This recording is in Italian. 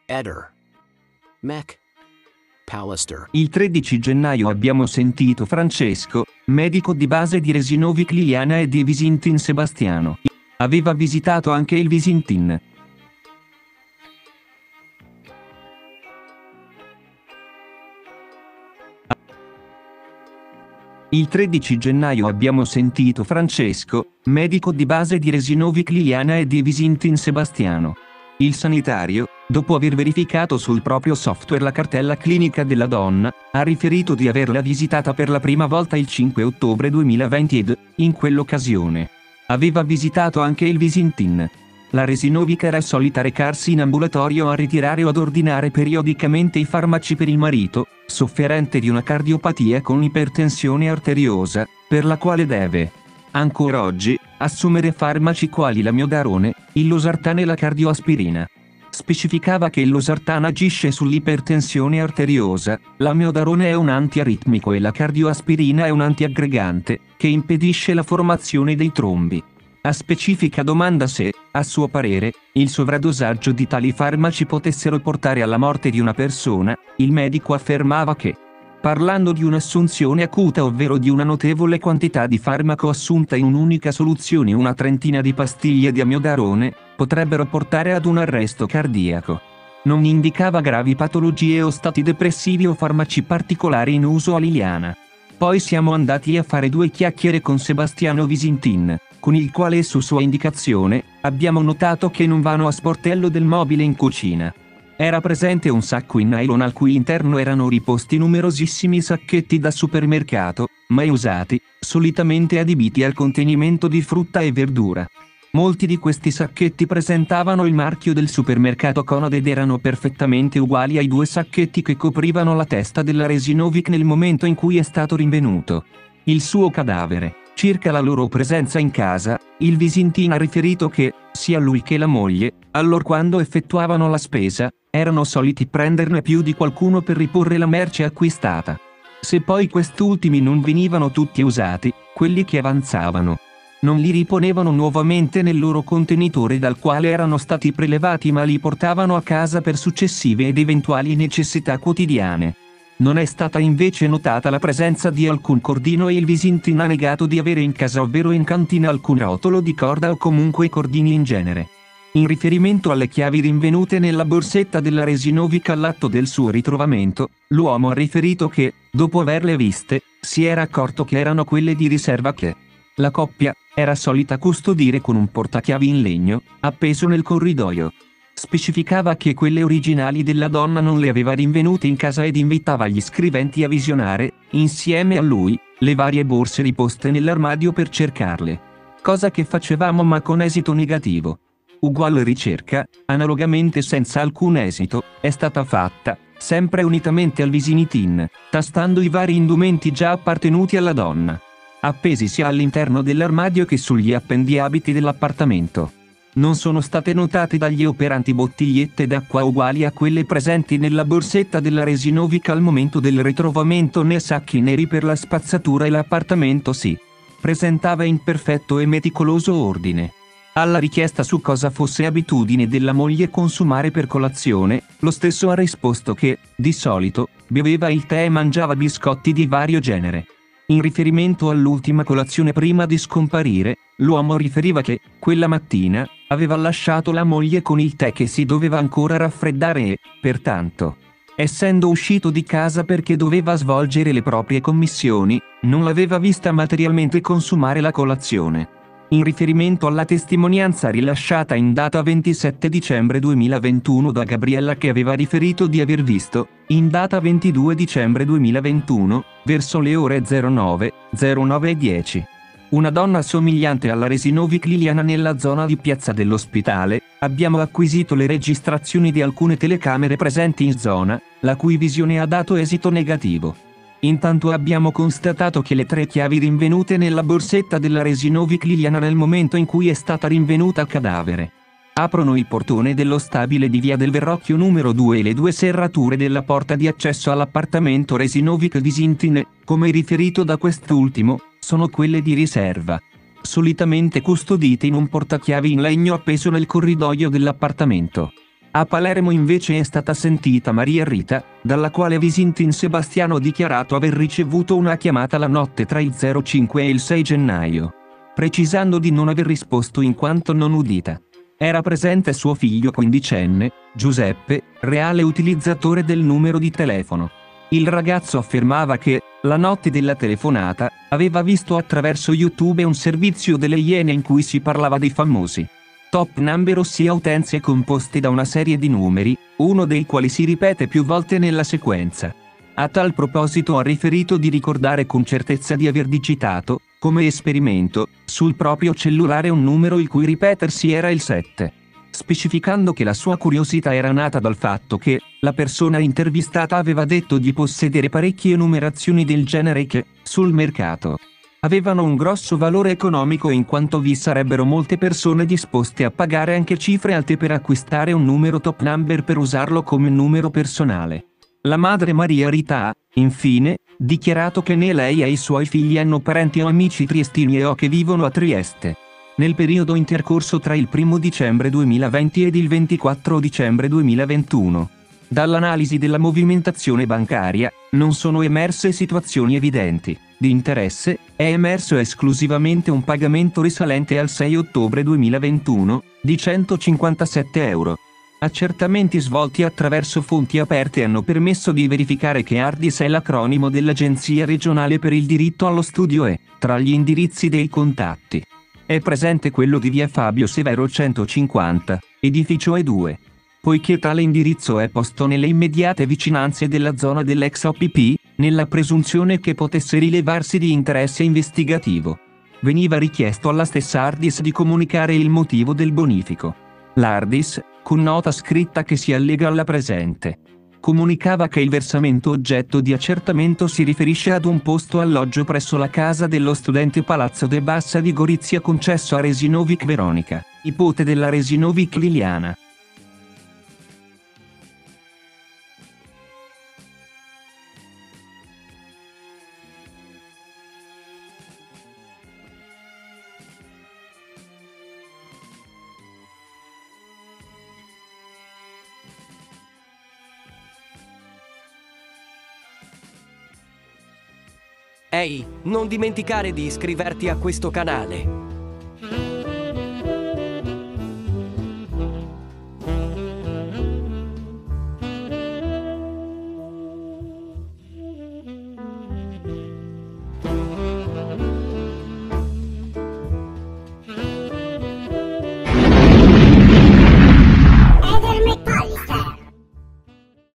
Eder. Mech. Pallister. Il 13 gennaio abbiamo sentito Francesco, medico di base di Resinovic Liliana e di Visintin Sebastiano. Aveva visitato anche il Visintin. Il 13 gennaio abbiamo sentito Francesco, medico di base di Resinovic Liliana e di Visintin Sebastiano. Il sanitario, dopo aver verificato sul proprio software la cartella clinica della donna, ha riferito di averla visitata per la prima volta il 5 ottobre 2020 ed, in quell'occasione, aveva visitato anche il Visintin. La Resinovic era solita recarsi in ambulatorio a ritirare o ad ordinare periodicamente i farmaci per il marito, sofferente di una cardiopatia con ipertensione arteriosa, per la quale deve, ancora oggi, assumere farmaci quali l'amiodarone, il losartano e la cardioaspirina. Specificava che il losartano agisce sull'ipertensione arteriosa, l'amiodarone è un antiaritmico e la cardioaspirina è un antiaggregante, che impedisce la formazione dei trombi. A specifica domanda se, a suo parere, il sovradosaggio di tali farmaci potessero portare alla morte di una persona, il medico affermava che, parlando di un'assunzione acuta ovvero di una notevole quantità di farmaco assunta in un'unica soluzione, una trentina di pastiglie di amiodarone, potrebbero portare ad un arresto cardiaco. Non indicava gravi patologie o stati depressivi o farmaci particolari in uso a Liliana. Poi siamo andati a fare due chiacchiere con Sebastiano Visintin, con il quale su sua indicazione, abbiamo notato che in un vano a sportello del mobile in cucina era presente un sacco in nylon al cui interno erano riposti numerosissimi sacchetti da supermercato, mai usati, solitamente adibiti al contenimento di frutta e verdura. Molti di questi sacchetti presentavano il marchio del supermercato Conad ed erano perfettamente uguali ai due sacchetti che coprivano la testa della Resinovic nel momento in cui è stato rinvenuto il suo cadavere. Circa la loro presenza in casa, il Visintin ha riferito che, sia lui che la moglie, allorquando effettuavano la spesa, erano soliti prenderne più di qualcuno per riporre la merce acquistata. Se poi quest'ultimi non venivano tutti usati, quelli che avanzavano non li riponevano nuovamente nel loro contenitore dal quale erano stati prelevati, ma li portavano a casa per successive ed eventuali necessità quotidiane. Non è stata invece notata la presenza di alcun cordino e il Visintin ha negato di avere in casa ovvero in cantina alcun rotolo di corda o comunque cordini in genere. In riferimento alle chiavi rinvenute nella borsetta della Resinovic all'atto del suo ritrovamento, l'uomo ha riferito che, dopo averle viste, si era accorto che erano quelle di riserva che la coppia era solita custodire con un portachiavi in legno, appeso nel corridoio. Specificava che quelle originali della donna non le aveva rinvenute in casa ed invitava gli scriventi a visionare, insieme a lui, le varie borse riposte nell'armadio per cercarle. Cosa che facevamo ma con esito negativo. Uguale ricerca, analogamente senza alcun esito, è stata fatta, sempre unitamente al Visintin, tastando i vari indumenti già appartenuti alla donna, appesi sia all'interno dell'armadio che sugli appendiabiti dell'appartamento. Non sono state notate dagli operanti bottigliette d'acqua uguali a quelle presenti nella borsetta della Resinovic al momento del ritrovamento né sacchi neri per la spazzatura e l'appartamento si presentava in perfetto e meticoloso ordine. Alla richiesta su cosa fosse abitudine della moglie consumare per colazione, lo stesso ha risposto che, di solito, beveva il tè e mangiava biscotti di vario genere. In riferimento all'ultima colazione prima di scomparire, l'uomo riferiva che, quella mattina, aveva lasciato la moglie con il tè che si doveva ancora raffreddare e, pertanto, essendo uscito di casa perché doveva svolgere le proprie commissioni, non l'aveva vista materialmente consumare la colazione. In riferimento alla testimonianza rilasciata in data 27 dicembre 2021 da Gabriella che aveva riferito di aver visto, in data 22 dicembre 2021, verso le ore 09:10, una donna somigliante alla Resinovic Liliana nella zona di Piazza dell'Ospitale, abbiamo acquisito le registrazioni di alcune telecamere presenti in zona, la cui visione ha dato esito negativo. Intanto abbiamo constatato che le 3 chiavi rinvenute nella borsetta della Resinovic Liliana nel momento in cui è stata rinvenuta a cadavere aprono il portone dello stabile di via del Verrocchio numero 2 e le 2 serrature della porta di accesso all'appartamento Resinovic Visintin, come riferito da quest'ultimo, sono quelle di riserva, solitamente custodite in un portachiavi in legno appeso nel corridoio dell'appartamento. A Palermo invece è stata sentita Maria Rita, dalla quale Visintin Sebastiano ha dichiarato aver ricevuto una chiamata la notte tra il 05 e il 6 gennaio, precisando di non aver risposto in quanto non udita. Era presente suo figlio quindicenne, Giuseppe, reale utilizzatore del numero di telefono. Il ragazzo affermava che, la notte della telefonata, aveva visto attraverso YouTube un servizio delle Iene in cui si parlava dei famosi top number, ossia utenze composte da una serie di numeri, uno dei quali si ripete più volte nella sequenza. A tal proposito ha riferito di ricordare con certezza di aver digitato, come esperimento, sul proprio cellulare un numero il cui ripetersi era il 7. Specificando che la sua curiosità era nata dal fatto che, la persona intervistata aveva detto di possedere parecchie numerazioni del genere che, sul mercato, avevano un grosso valore economico in quanto vi sarebbero molte persone disposte a pagare anche cifre alte per acquistare un numero top number per usarlo come numero personale. La madre Maria Rita ha, infine, dichiarato che né lei e i suoi figli hanno parenti o amici triestini o che vivono a Trieste. Nel periodo intercorso tra il 1 dicembre 2020 ed il 24 dicembre 2021. Dall'analisi della movimentazione bancaria, non sono emerse situazioni evidenti di interesse, è emerso esclusivamente un pagamento risalente al 6 ottobre 2021, di 157 euro. Accertamenti svolti attraverso fonti aperte hanno permesso di verificare che Ardis è l'acronimo dell'Agenzia regionale per il diritto allo studio e, tra gli indirizzi dei contatti, è presente quello di via Fabio Severo 150, edificio E2. Poiché tale indirizzo è posto nelle immediate vicinanze della zona dell'ex OPP, nella presunzione che potesse rilevarsi di interesse investigativo, veniva richiesto alla stessa Ardis di comunicare il motivo del bonifico. L'Ardis, con nota scritta che si allega alla presente, comunicava che il versamento oggetto di accertamento si riferisce ad un posto alloggio presso la casa dello studente Palazzo de Bassa di Gorizia concesso a Resinovic Veronica, nipote della Resinovic Liliana. Ehi, non dimenticare di iscriverti a questo canale.